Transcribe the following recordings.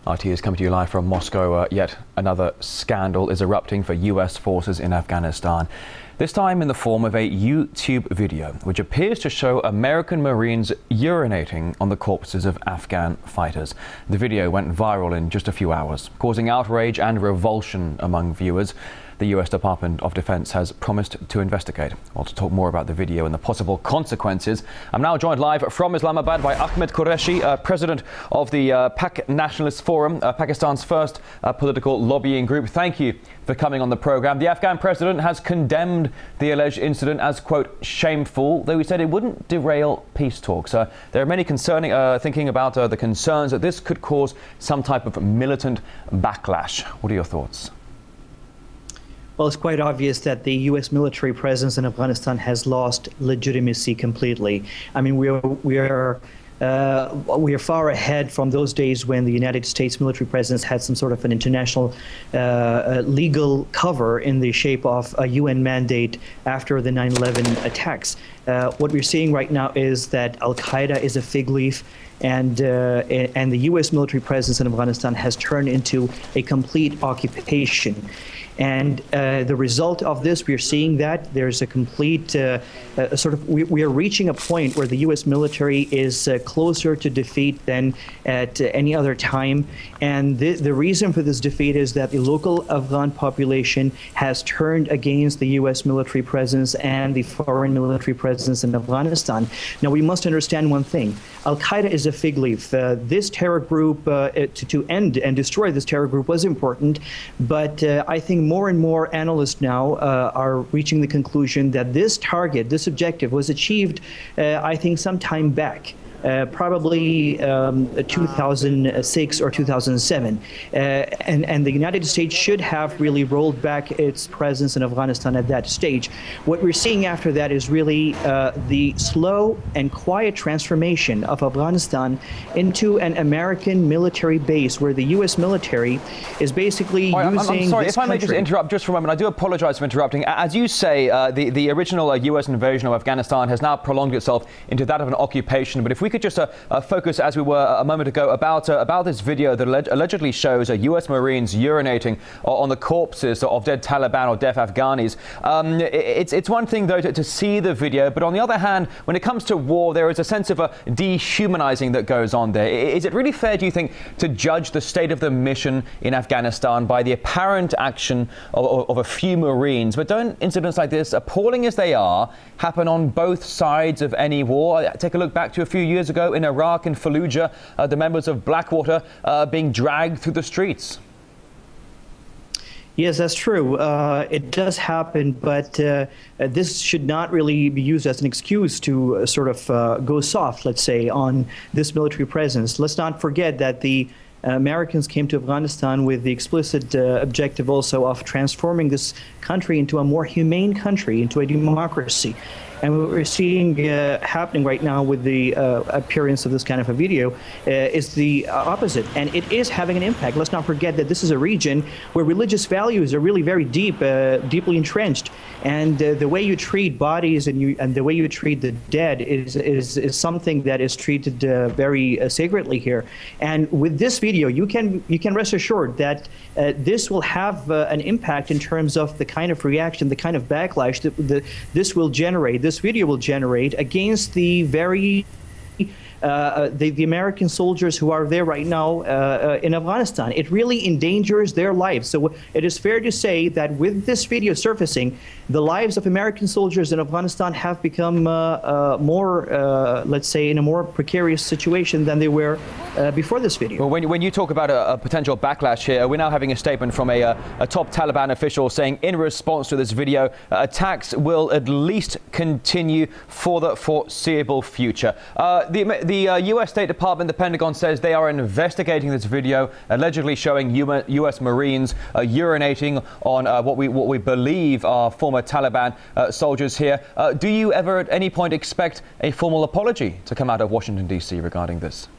RT is coming to you live from Moscow. Yet another scandal is erupting for US forces in Afghanistan. This time in the form of a YouTube video, which appears to show American Marines urinating on the corpses of Afghan fighters. The video went viral in just a few hours, causing outrage and revulsion among viewers. The US Department of Defense has promised to investigate. Well, to talk more about the video and the possible consequences, I'm now joined live from Islamabad by Ahmed Qureshi, president of the Pak Nationalist Forum, Pakistan's first political lobbying group. Thank you for coming on the program. The Afghan president has condemned the alleged incident as, quote, shameful, though he said it wouldn't derail peace talks. There are many thinking about the concerns that this could cause some type of militant backlash. What are your thoughts? Well, it's quite obvious that the U.S. military presence in Afghanistan has lost legitimacy completely. I mean, we are far ahead from those days when the United States military presence had some sort of an international legal cover in the shape of a UN mandate after the 9/11 attacks. What we're seeing right now is that Al-Qaeda is a fig leaf, and the U.S. military presence in Afghanistan has turned into a complete occupation. And the result of this, we're seeing that there's a complete we are reaching a point where the U.S. military is closer to defeat than at any other time. And the reason for this defeat is that the local Afghan population has turned against the U.S. military presence and the foreign military presence in Afghanistan. Now, we must understand one thing. Al-Qaeda is a fig leaf. This terror group, to end and destroy this terror group was important, but I think more and more analysts now are reaching the conclusion that this target, this objective, was achieved, I think, some time back. Probably 2006 or 2007. And the United States should have really rolled back its presence in Afghanistan at that stage. What we're seeing after that is really the slow and quiet transformation of Afghanistan into an American military base, where the U.S. military is basically using I'm sorry, this if I may just interrupt just for a moment. I do apologize for interrupting. As you say, the original U.S. invasion of Afghanistan has now prolonged itself into that of an occupation. But if we could just focus, as we were a moment ago, about this video that allegedly shows U.S. Marines urinating on the corpses of dead Taliban or deaf Afghanis. It's one thing, though, to see the video, but on the other hand, when it comes to war, there is a sense of dehumanizing that goes on there. Is it really fair, do you think, to judge the state of the mission in Afghanistan by the apparent action of a few Marines? But don't incidents like this, appalling as they are, happen on both sides of any war? Take a look back to a few years ago in Iraq and Fallujah, the members of Blackwater being dragged through the streets. Yes, that's true. It does happen, but this should not really be used as an excuse to sort of go soft, let's say, on this military presence. Let's not forget that the Americans came to Afghanistan with the explicit objective also of transforming this country into a more humane country, into a democracy. And what we're seeing happening right now with the appearance of this kind of a video is the opposite. And it is having an impact. Let's not forget that this is a region where religious values are really very deeply entrenched. And the way you treat bodies and the way you treat the dead is something that is treated very sacredly here. And with this video, you can rest assured that this will have an impact in terms of the kind of reaction, the kind of backlash that this will generate. This video will generate against the very the American soldiers who are there right now in Afghanistan. It really endangers their lives. So it is fair to say that with this video surfacing, the lives of American soldiers in Afghanistan have become more, let's say, in a more precarious situation than they were before this video. Well, when you talk about a potential backlash here, we're now having a statement from a top Taliban official saying, in response to this video, attacks will at least continue for the foreseeable future. The U.S. State Department, the Pentagon, says they are investigating this video allegedly showing U.S. Marines urinating on what we believe are former Taliban soldiers here. Do you ever at any point expect a formal apology to come out of Washington, D.C. regarding this?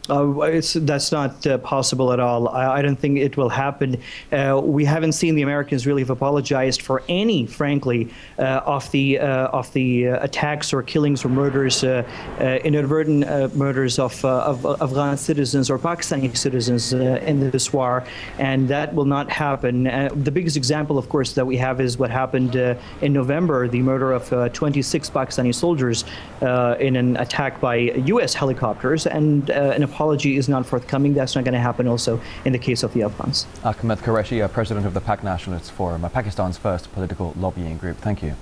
That's not possible at all. I don't think it will happen. We haven't seen the Americans really have apologized for any, frankly, of the attacks or killings or murders, inadvertent murders of Afghan citizens or Pakistani citizens in this war, and that will not happen. The biggest example, of course, that we have is what happened in November, the murder of 26 Pakistani soldiers in an attack by U.S. helicopters, and an apology is not forthcoming. That's not going to happen also in the case of the Afghans. Ahmed Qureshi, president of the Pak Nationalists Forum, Pakistan's first political lobbying group. Thank you.